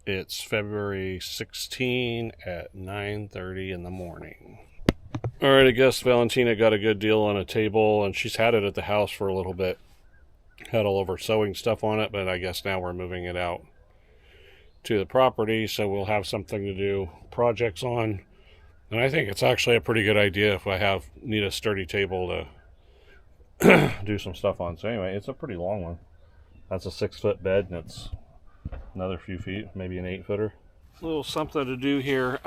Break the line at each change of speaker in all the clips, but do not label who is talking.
It's February 16 at 9:30 in the morning. Alright, I guess Valentina got a good deal on a table, and she's had it at the house for a little bit. Had all of her sewing stuff on it, but I guess now we're moving it out to the property, so we'll have something to do projects on. And I think it's actually a pretty good idea if I need a sturdy table to do some stuff on. So anyway, it's a pretty long one. That's a 6-foot bed, and it's another few feet, maybe an 8-footer. A little something to do here.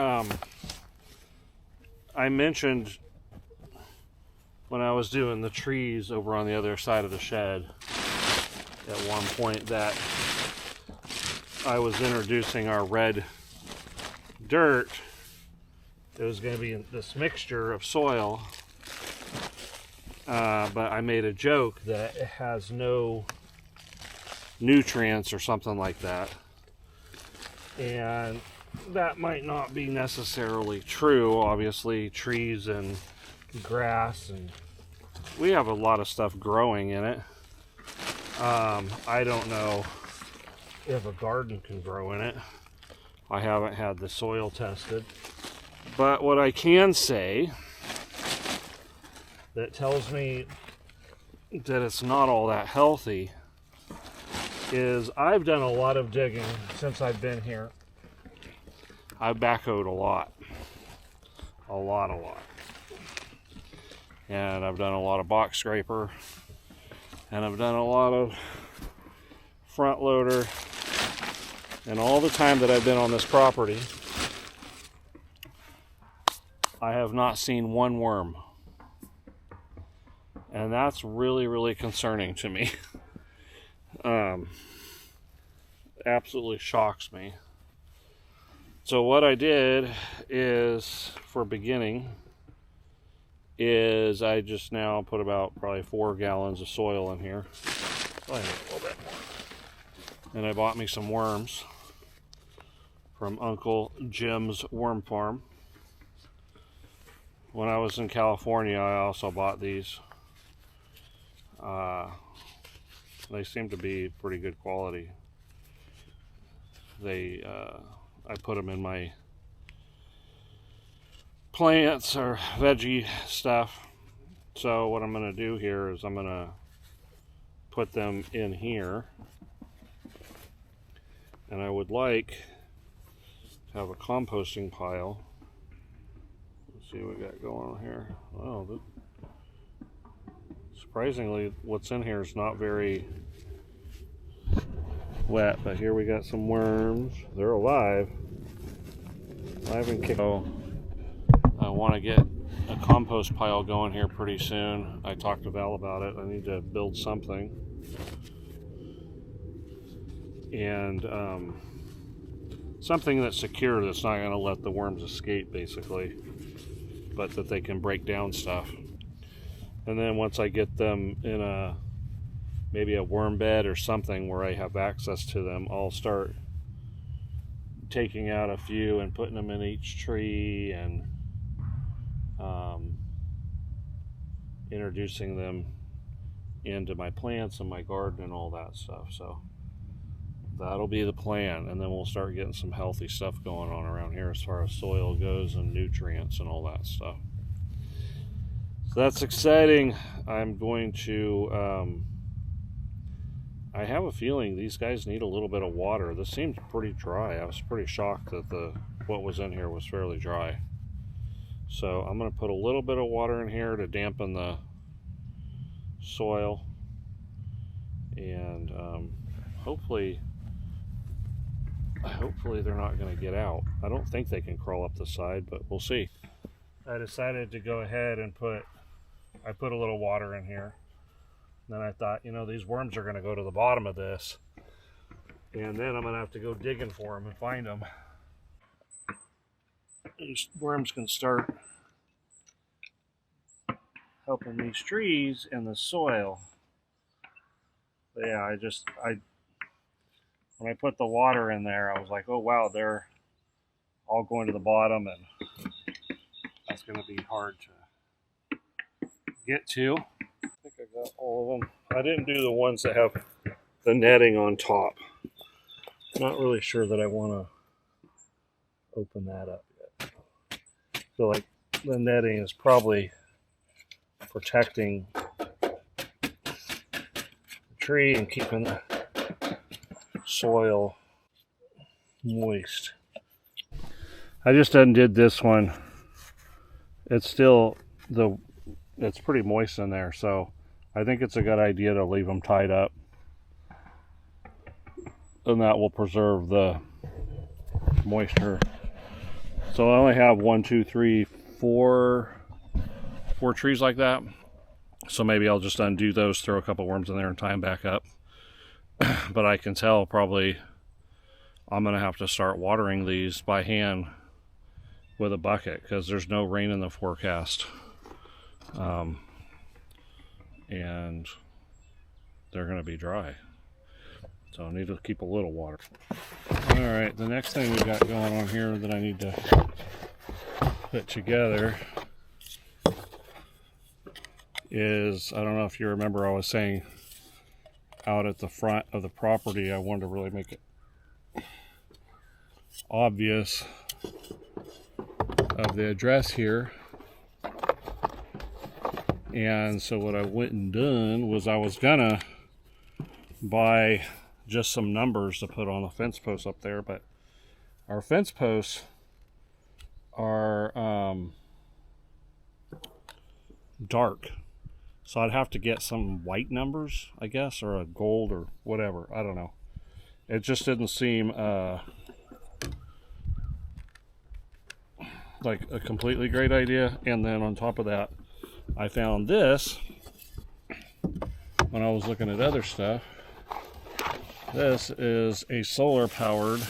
I mentioned when I was doing the trees over on the other side of the shed at one point that I was introducing our red dirt. It was going to be this mixture of soil, but I made a joke that it has no nutrients or something like that, and that might not be necessarily true. Obviously, trees and grass, and we have a lot of stuff growing in it. I don't know if a garden can grow in it. I haven't had the soil tested, but what I can say that tells me that it's not all that healthy is I've done a lot of digging since I've been here. I've backhoed a lot. And I've done a lot of box scraper, and I've done a lot of front loader, and all the time that I've been on this property, I have not seen one worm. And that's really, really concerning to me. Absolutely shocks me. So what I did is, for beginning, is I just now put about probably 4 gallons of soil in here. Probably a little bit more. And I bought me some worms from Uncle Jim's Worm Farm. When I was in California, I also bought these. They seem to be pretty good quality. I put them in my plants or veggie stuff. So what I'm going to do here is I'm going to put them in here. And I would like to have a composting pile. Let's see what we got going on here. Wow, surprisingly, what's in here is not very wet, but here we got some worms. They're alive and kicking. So I want to get a compost pile going here pretty soon. I talked to Val about it. I need to build something, and something that's secure, that's not going to let the worms escape, basically, but that they can break down stuff. And then once I get them in maybe a worm bed or something where I have access to them, I'll start taking out a few and putting them in each tree and introducing them into my plants and my garden and all that stuff. So that'll be the plan, and then we'll start getting some healthy stuff going on around here as far as soil goes and nutrients and all that stuff. So that's exciting. I'm going to I have a feeling these guys need a little bit of water. This seems pretty dry. I was pretty shocked that what was in here was fairly dry. So I'm going to put a little bit of water in here to dampen the soil, and hopefully they're not going to get out. I don't think they can crawl up the side, but we'll see. I decided to go ahead and I put a little water in here. Then I thought, these worms are going to go to the bottom of this, and then I'm going to have to go digging for them and find them. These worms can start helping these trees in the soil. But yeah, when I put the water in there, I was like, oh wow, they're all going to the bottom, and that's going to be hard to get to. I think I got all of them. I didn't do the ones that have the netting on top. Not really sure that I want to open that up yet. I feel like the netting is probably protecting the tree and keeping the soil moist. I just undid this one. It's still it's pretty moist in there, so I think it's a good idea to leave them tied up, and that will preserve the moisture. So I only have 1, 2, 3, 4 trees like that. So maybe I'll just undo those, throw a couple worms in there, and tie them back up. But I can tell probably I'm gonna have to start watering these by hand with a bucket because there's no rain in the forecast, and they're gonna be dry. So I need to keep a little water. All right, the next thing we got going on here that I need to put together is, I don't know if you remember, I was saying out at the front of the property, I wanted to really make it obvious of the address here. And so what I went and done was I was gonna buy just some numbers to put on the fence posts up there, but our fence posts are dark, so I'd have to get some white numbers, I guess, or a gold or whatever. I don't know. It just didn't seem like a completely great idea. And then on top of that, I found this when I was looking at other stuff. This is a solar powered,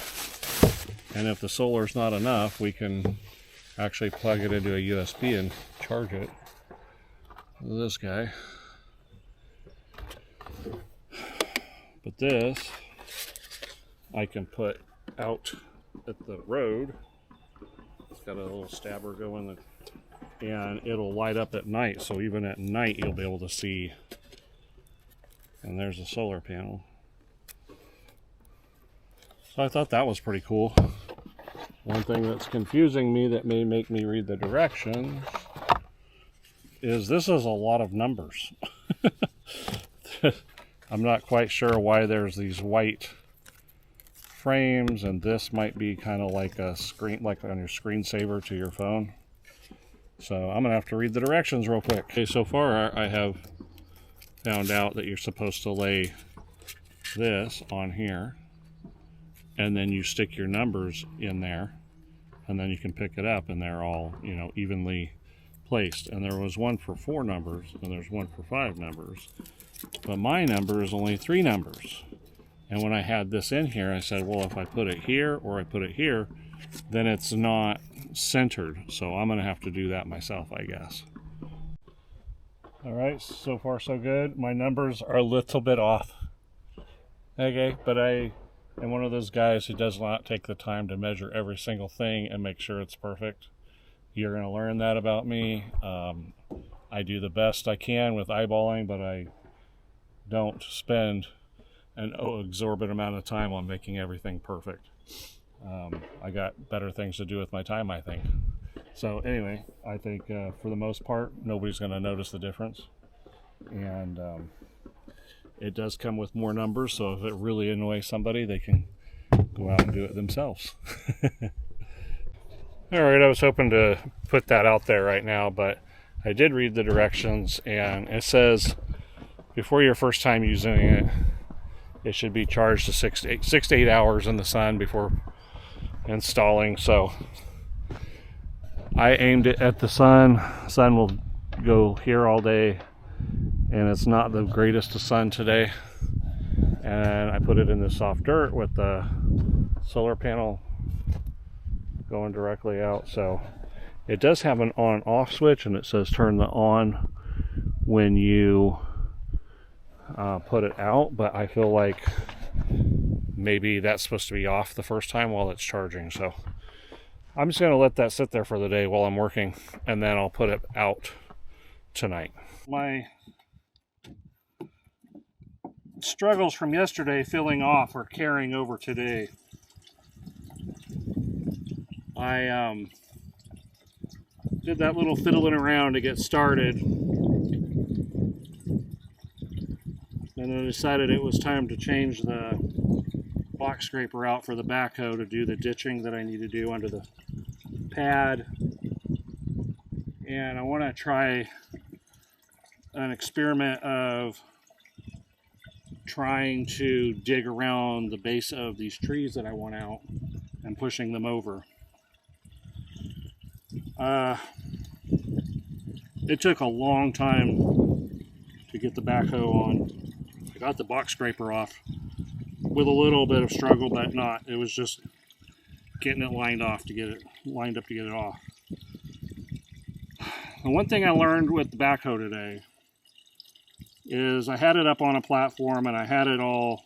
and if the solar's not enough, we can actually plug it into a USB and charge it. This guy. But this I can put out at the road. It's got a little stabber going, and it'll light up at night, so even at night you'll be able to see. And there's a solar panel. So I thought that was pretty cool. One thing that's confusing me that may make me read the directions is this is a lot of numbers. I'm not quite sure why there's these white frames, and this might be kind of like a screen, like on your screensaver to your phone. So I'm gonna have to read the directions real quick. Okay, so far I have found out that you're supposed to lay this on here, and then you stick your numbers in there, and then you can pick it up, and they're all, you know, evenly placed. And there was one for 4 numbers, and there's one for 5 numbers. But my number is only 3 numbers. And when I had this in here, I said, well, if I put it here or I put it here, then it's not centered. So I'm gonna have to do that myself, I guess. All right, so far so good. My numbers are a little bit off. Okay, but I am one of those guys who does not take the time to measure every single thing and make sure it's perfect. You're gonna learn that about me. I do the best I can with eyeballing, but I don't spend an exorbitant amount of time on making everything perfect. I got better things to do with my time, I think. So anyway, I think for the most part, nobody's going to notice the difference. And it does come with more numbers, so if it really annoys somebody, they can go out and do it themselves. All right, I was hoping to put that out there right now, but I did read the directions, and it says before your first time using it, it should be charged to 6 to 8 hours in the sun before installing. So I aimed it at the sun. Sun will go here all day, and it's not the greatest of sun today. And I put it in the soft dirt with the solar panel going directly out. So it does have an on-off switch, and it says turn the on when you put it out, but I feel like maybe that's supposed to be off the first time while it's charging. So I'm just going to let that sit there for the day while I'm working, and then I'll put it out tonight. My struggles from yesterday filling off are carrying over today. I did that little fiddling around to get started, and then I decided it was time to change the box scraper out for the backhoe to do the ditching that I need to do under the pad. And I want to try an experiment of trying to dig around the base of these trees that I want out and pushing them over. It took a long time to get the backhoe on. I got the box scraper off with a little bit of struggle, but not. It was just getting it lined up to get it off. And one thing I learned with the backhoe today is I had it up on a platform and I had it all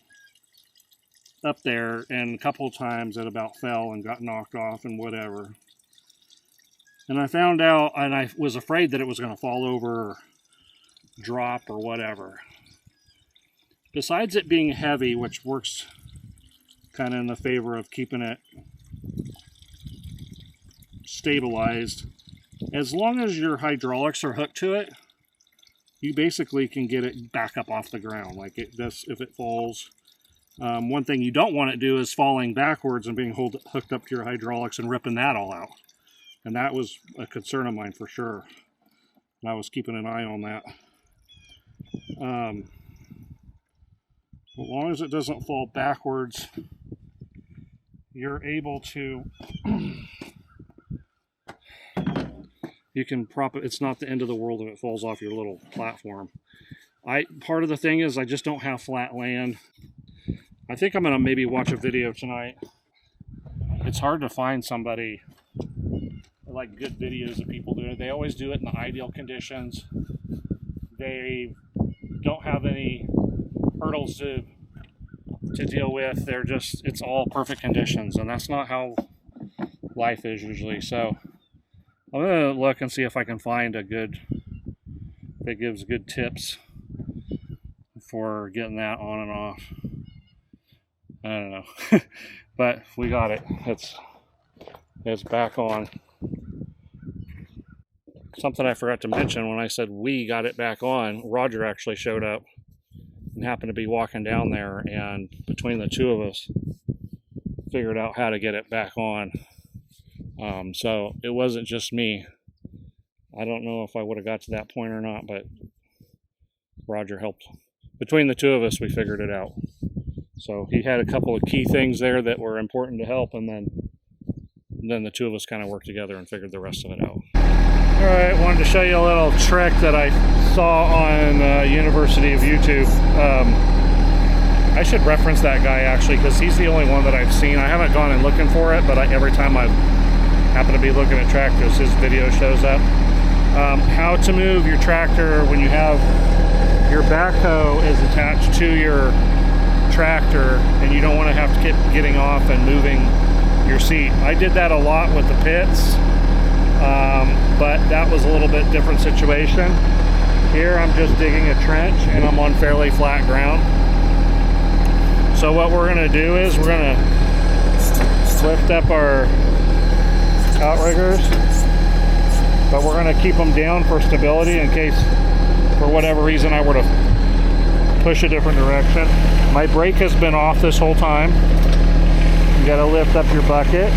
up there, and a couple of times it about fell and got knocked off and whatever. And I found out, and I was afraid that it was going to fall over or drop or whatever. Besides it being heavy, which works kind of in the favor of keeping it stabilized, as long as your hydraulics are hooked to it, you basically can get it back up off the ground like it does if it falls. One thing you don't want to do is falling backwards and being hooked up to your hydraulics and ripping that all out. And that was a concern of mine for sure. And I was keeping an eye on that. As long as it doesn't fall backwards, you're able to, you can prop it. It's not the end of the world if it falls off your little platform. Part of the thing is I just don't have flat land. I think I'm gonna maybe watch a video tonight. It's hard to find somebody like good videos of people doing it. They always do it in the ideal conditions. They don't have any hurdles to deal with. They're just, it's all perfect conditions, and that's not how life is usually. So I'm gonna look and see if I can find a good, that gives good tips for getting that on and off. I don't know. But we got it. It's back on. Something I forgot to mention when I said we got it back on, Roger actually showed up and happened to be walking down there, and between the two of us figured out how to get it back on. So it wasn't just me. I don't know if I would have got to that point or not, but Roger helped. Between the two of us, we figured it out. So he had a couple of key things there that were important to help, and then the two of us kind of worked together and figured the rest of it out. All right, wanted to show you a little trick that I saw on University of YouTube. I should reference that guy actually, because he's the only one that I've seen. I haven't gone and looking for it, but every time I happen to be looking at tractors, his video shows up. How to move your tractor when you have your backhoe is attached to your tractor and you don't want to have to keep getting off and moving your seat. I did that a lot with the pits, but that was a little bit different situation. Here I'm just digging a trench and I'm on fairly flat ground. So what we're going to do is we're going to lift up our outriggers, but we're going to keep them down for stability in case for whatever reason I were to push a different direction. My brake has been off this whole time. You got to lift up your bucket.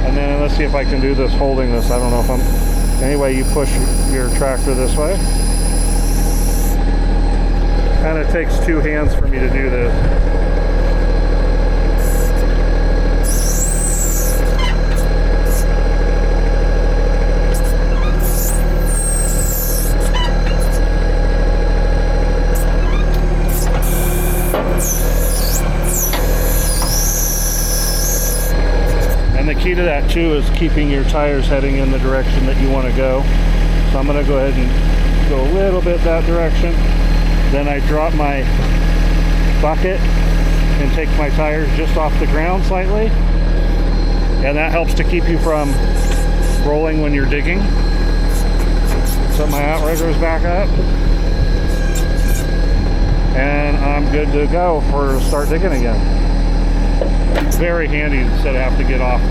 And then let's see if I can do this holding this. I don't know if I'm... Anyway, you push your tractor this way. Kind of takes two hands for me to do this. And the key to that too is keeping your tires heading in the direction that you want to go. So I'm going to go ahead and go a little bit that direction. Then I drop my bucket and take my tires just off the ground slightly. And that helps to keep you from rolling when you're digging.
Set my outriggers back up, and I'm good to go for start digging again. Very handy instead of having to get off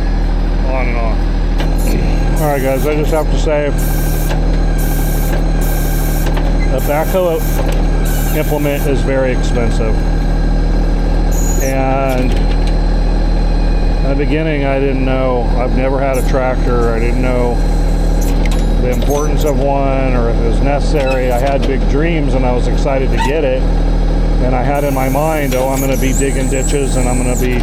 on and off. Alright guys, I just have to say, a backhoe implement is very expensive. And in the beginning I didn't know, I've never had a tractor, I didn't know the importance of one or if it was necessary. I had big dreams and I was excited to get it, and I had in my mind, oh, I'm going to be digging ditches and I'm going to be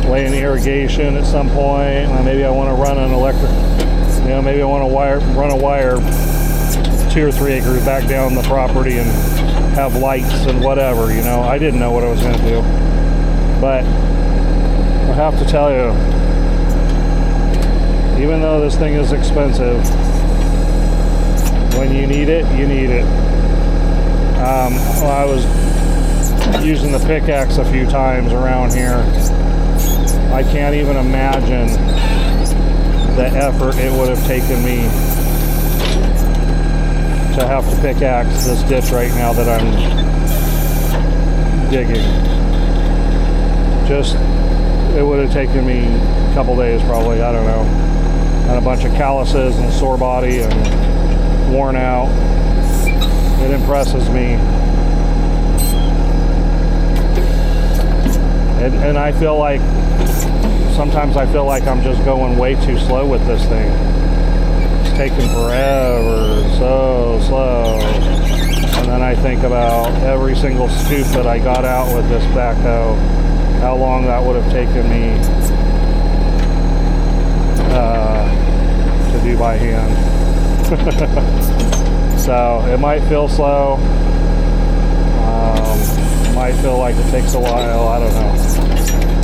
laying irrigation at some point, and maybe I want to run an electric, maybe I want to run a wire 2 or 3 acres back down the property and have lights and whatever. I didn't know what I was going to do, but I have to tell you, even though this thing is expensive, when you need it, you need it. I was using the pickaxe a few times around here. I can't even imagine the effort it would have taken me to have to pickaxe this ditch right now that I'm digging. It would have taken me a couple days probably, I don't know. And a bunch of calluses and sore body and worn out. It impresses me. And I feel like, sometimes I feel like I'm just going way too slow with this thing. It's taking forever, so slow. And then I think about every single scoop that I got out with this backhoe, how long that would have taken me to do by hand. So it might feel slow, might feel like it takes a while, I don't know.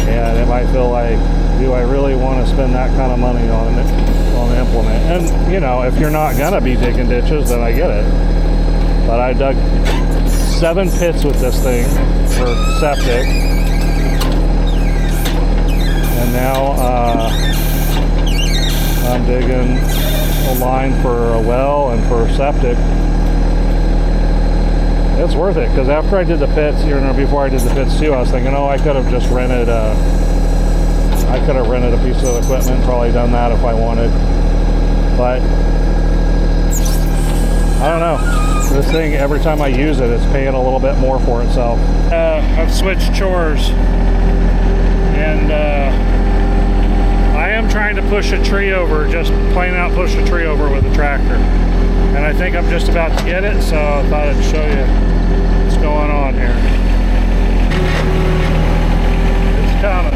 And it might feel like, do I really want to spend that kind of money on an implement? And if you're not gonna be digging ditches, then I get it. But I dug 7 pits with this thing for septic, and now I'm digging a line for a well and for septic. It's worth it, because after I did the pits, before I did the pits too, I was thinking, I could have just rented a piece of equipment, probably done that if I wanted. But I don't know. This thing, every time I use it, it's paying a little bit more for itself. I've switched chores, and I am trying to push a tree over, just plain out push a tree over with a tractor. And I think I'm just about to get it, so I thought I'd show you what's going on here. It's coming.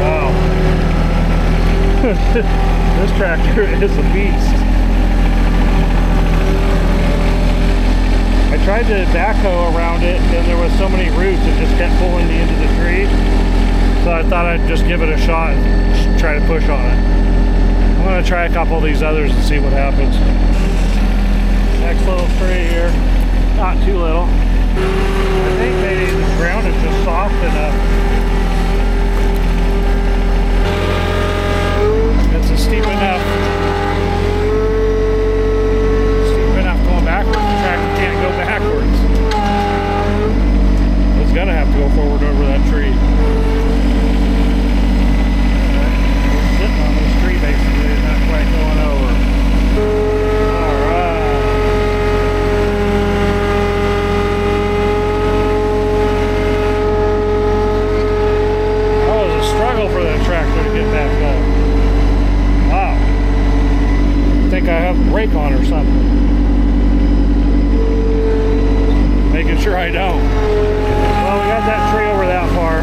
Wow. This tractor is a beast. I tried to backhoe around it, and there was so many roots it just kept pulling me into the tree. So I thought I'd just give it a shot and try to push on it. I'm going to try a couple of these others and see what happens. Next little tree here, not too little. I think maybe the ground is just soft enough. It's a steep enough going backwards. The tractor can't go backwards. It's gonna have to go forward over that tree. It's sitting on this tree basically, and not quite going over. Alright. That was a struggle for that tractor to get back up. Wow. I think I have a brake on or something. Making sure I don't. Well, we got that tree over that far.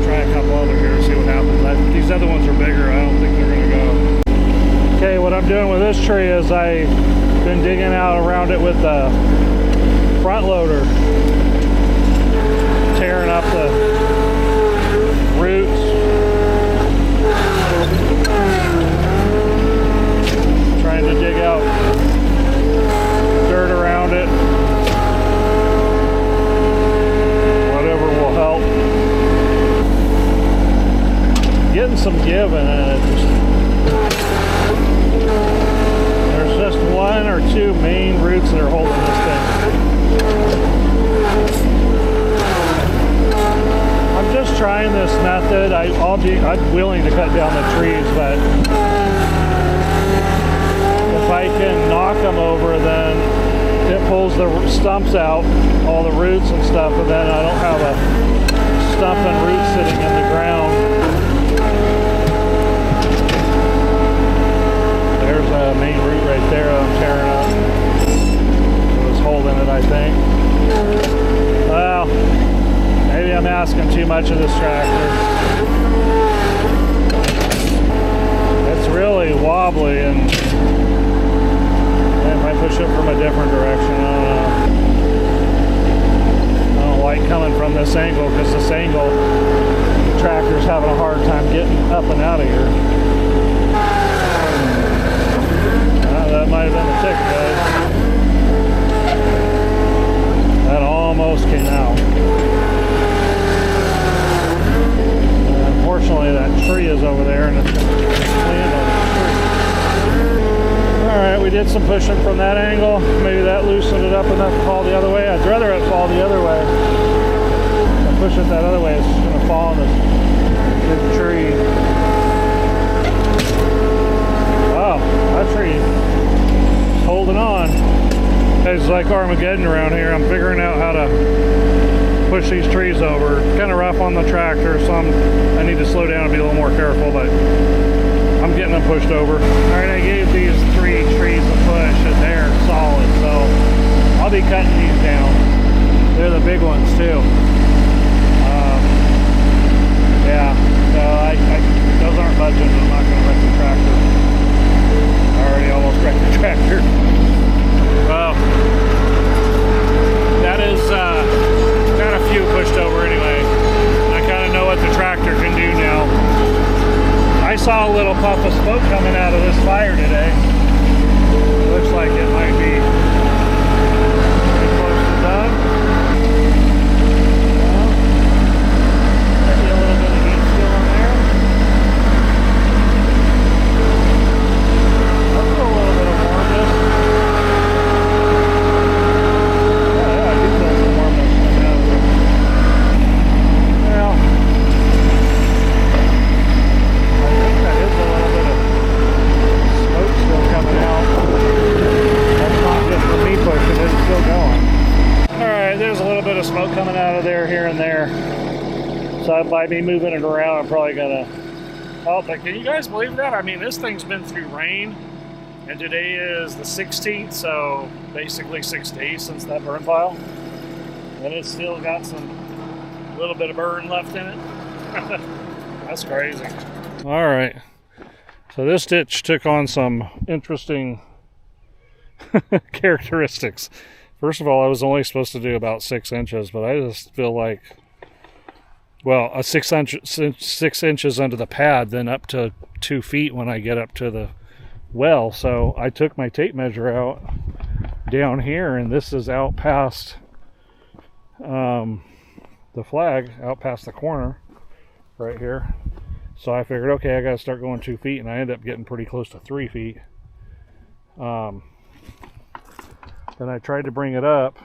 Try a couple other here and see what happens. These other ones are bigger. I don't think they're going to go. Okay, what I'm doing with this tree is I've been digging out around it with the front loader, tearing up the roots, trying to dig out dirt some give in it. There's just one or two main roots that are holding this thing. I'm just trying this method. I'm willing to cut down the trees, but if I can knock them over, then it pulls the stumps out, all the roots and stuff, and then I don't have a stump and root sitting in the ground. There's a main root right there that I'm tearing up. It was holding it, I think. Well, maybe I'm asking too much of this tractor. It's really wobbly, and if I push it from a different direction, I don't know. I don't like coming from this angle, because this angle, the tractor's having a hard time getting up and out of here. That might have been the tick, guys. That almost came out. Unfortunately, that tree is over there, and it's land on the tree. Alright, we did some pushing from that angle. Maybe that loosened it up enough to fall the other way. I'd rather it fall the other way. If I push it that other way, it's just going to fall on this big tree. Wow, that tree is holding on. It's like Armageddon around here. I'm figuring out how to push these trees over. It's kind of rough on the tractor, so I need to slow down and be a little more careful, but I'm getting them pushed over. Alright, I gave these 3 trees a push, and they're solid, so I'll be cutting these down. They're the big ones too. Yeah, so those aren't budging, so I'm not going to wreck the tractor. I already almost wrecked the tractor. Well, that is got a few pushed over anyway. I kind of know what the tractor can do now. I saw a little puff of smoke coming out of this fire today. Looks like it might be pretty close to done. Maybe a little bit of heat still in there. I'll put a little bit of warmness. Yeah, I do feel some warmness coming out of there. Well, I think that is a little bit of smoke still coming out. That's not just for me pushing it, it's still going. Alright, there's a little bit of smoke coming out of there here and there. So by me moving it around, I'm probably gonna help. But can you guys believe that? I mean, this thing's been through rain, and today is the 16th, so basically 6 days since that burn pile. And it's still got some little bit of burn left in it. That's crazy. Alright, so this ditch took on some interesting characteristics. First of all, I was only supposed to do about 6 inches, but I just feel like, well, a 6 inches under the pad, then up to 2 feet when I get up to the well. So I took my tape measure out down here, and this is out past the flag, out past the corner right here. So I figured, okay, I got to start going 2 feet, and I ended up getting pretty close to 3 feet. Then I tried to bring it up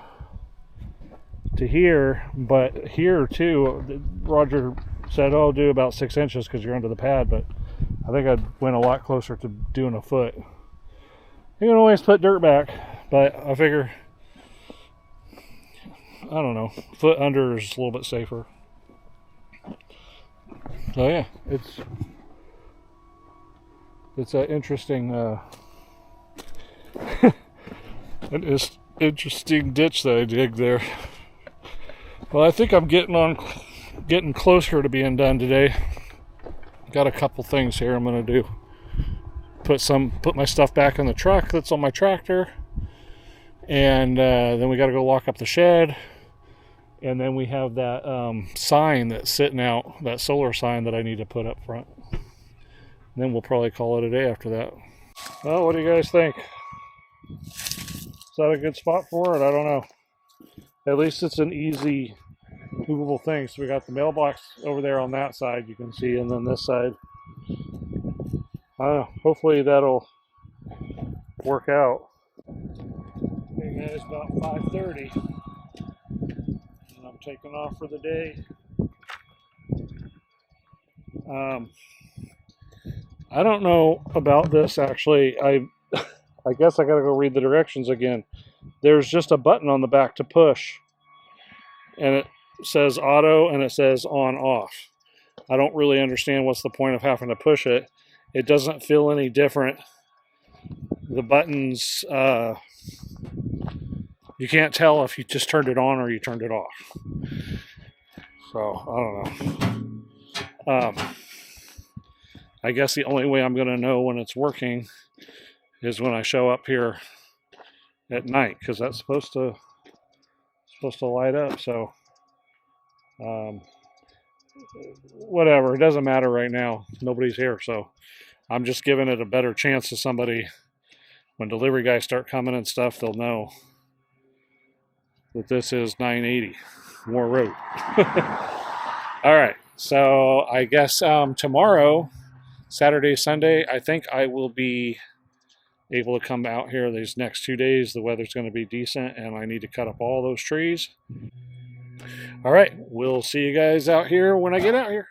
to here, but here too, Roger said, oh, do about 6 inches because you're under the pad, but I think I went a lot closer to doing a foot. You can always put dirt back, but I figure, I don't know, foot under is a little bit safer. So yeah, it's an interesting it is interesting ditch that I dig there. Well, I think I'm getting closer to being done today. Got a couple things here I'm gonna do. Put my stuff back in the truck that's on my tractor, and then we got to go lock up the shed, and then we have that sign that's sitting out, that solar sign that I need to put up front. And then we'll probably call it a day after that. Well, what do you guys think? Is that a good spot for it? I don't know. At least it's an easy movable thing. So we got the mailbox over there on that side, you can see, and then this side Hopefully that'll work out. Okay guys, about 5:30 and I'm taking off for the day. I don't know about this actually. I guess I gotta go read the directions again. There's just a button on the back to push, and it says auto and it says on off. I don't really understand what's the point of having to push it. It doesn't feel any different. The buttons, you can't tell if you just turned it on or you turned it off. So I don't know. I guess the only way I'm going to know when it's working is when I show up here at night, because that's supposed to light up. So whatever, it doesn't matter right now. Nobody's here, so I'm just giving it a better chance to somebody. When delivery guys start coming and stuff, they'll know that this is 980 Moore Road. All right, so I guess tomorrow, Saturday, Sunday, I think I will be able to come out here these next 2 days. The weather's going to be decent, and I need to cut up all those trees. All right, we'll see you guys out here when I get out here.